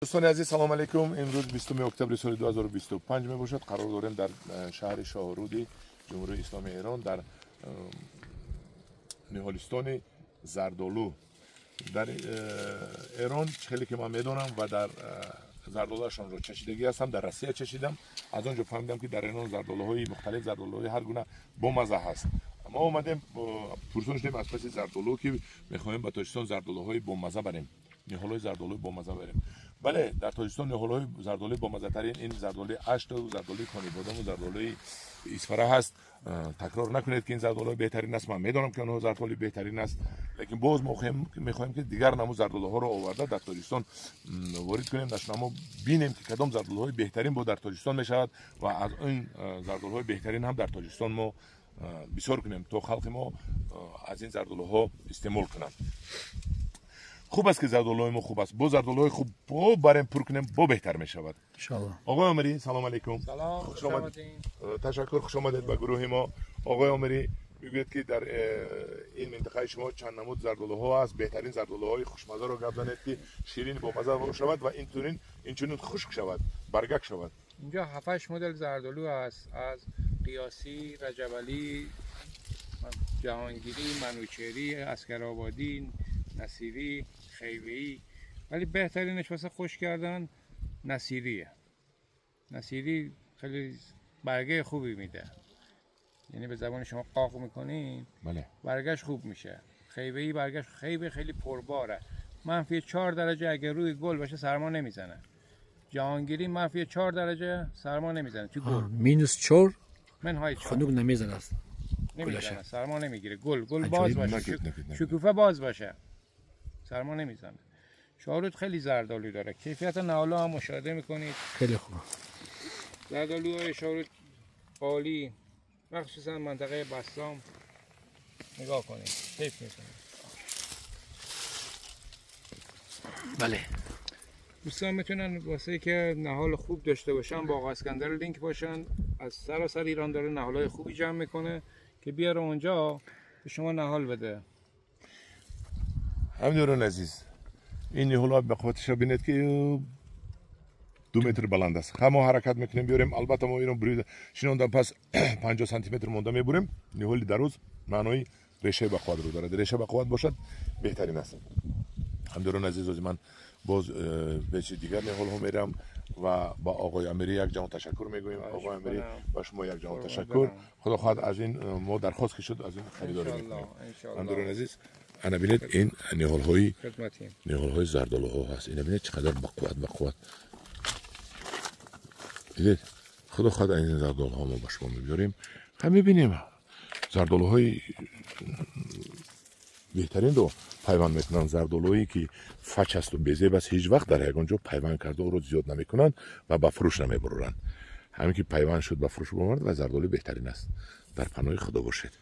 دوستان عزیز سلام علیکم. امروز 20 اکتبر سال 2025 می باشد. قرار داریم در شهر شاهرودی جمهوری اسلامی ایران در نهالستان زردآلو در ایران خیلی که من میدونم و در زردآلوشان رو چشیدگی هستم. در روسیه چشیدم، از آنجا فهمیدم که در ایران زردآلوهای مختلف، زردآلوهای هر گونه با مزه هست. ما اومدیم پرسون شدیم از پس زردآلو که میخوایم به تاجیکستان زردآلوهای با مزه بریم، نهالهای زردآلو با مزه بریم. بله، در تاجیکستان نهالهای زردآلو با مزه ترین این زردآلوی اشت و زردآلوی کانی بادام و زردآلوی اصفره هست. تکرار نکنید که این زردآلو بهترین است. من میدونم که اونها زردآلو بهترین است، لیکن باز میخوایم که دیگر نمو زردآلوها رو آورده در تاجیکستان وارد کنیم، نشنامو بینیم که کدام زردآلوهای بهترین با در تاجیکستان میشود و از این زردآلوهای بهترین هم در تاجیکستان ما بسیار کنیم تا خلق ما از این زردآلوها استعمال کنند. خوب است که زردآلوهای ما خوب است. با زردآلوهای خوب با بریم پر کنیم با بهتر می شود ان شاء الله. آقای عمری سلام علیکم. سلام، خوش آمدید. تشکر، خوش آمدید به گروه ما. آقای عمری میگوید که در این منطقه شما چند نمود زردآلوها است. بهترین زردآلوهای خوشمزه را گردانید که شیرین با مزه شود و اینچنین خشک شود، برگک شود. اینجا 7 مدل زردآلو است، از قیاسی، رجبعلی، جهانگیری، منوچهری، عسکرآبادی، نصیری، خیوه‌ای، ولی بهترینش واسه خشک کردن نصیریه. نصیری خیلی برگه خوبی میده، یعنی به زبان شما قاق میکنین بله برگش خوب میشه. خیوه‌ای برگش خیلی پرباره، -4 درجه اگر روی گل باشه سرما نمیزنه. جهانگیری -4 درجه سرما نمیزنه تو گل. -4 منهای 4 خنوق نمیزنه است، نمیزنه، سرما نمیگیره. گل باز باشه، شکوفه باز باشه، سرما نمیزنه. شاهرود خیلی زردآلو داره، کیفیت نهالا هم مشاهده میکنید خیلی خوبه. زردآلوهای شاهرود عالی، مخصوصا منطقه بسام نگاه کنید، کیف میکنید. بله دوستان میتونن واسه که نهال خوب داشته باشن با آقا اسکندر لینک باشن. از سراسر ایران داره نهالای خوبی جمع میکنه که بیاره اونجا به شما نهال بده. همینطور عزیز، این نهالا به خاطرش ببینید که 2 متر بلند است. ما حرکت میکنیم بیاریم. البته ما اینو برید شنوندم پس 50 سانتی متر مونده میبریم. نهالی در روز معنای ریشه بقوت رو داره. ریشه بقوت باشد بهترین است. همینطور عزیز، من باز به چیز دیگر نهال ها میرم و با آقای عمری یک جان تشکر میگویم. آقای عمری با شما یک جان تشکر. خدا خواهد از این ما درخواست که شد از این خریداری میکنیم. همینطور عزیز، انا ببینید این نهال های زردآلوها هست. اینا ببینید چقدر بقوت دیدید. خدا خواهد این زردآلوها ما با شما میبریم. هم میبینیم زردآلوهای بهترین رو پیوند میکنن. زردآلویی که فچ است و بیزه بس هیچ وقت در یگانجا پیوند کرده او رو زیاد نمیکنن و به فروش نمیبرن. همین که پیوند شد به فروش ببرند و زردآلو بهترین است. در پناه خدا باشید.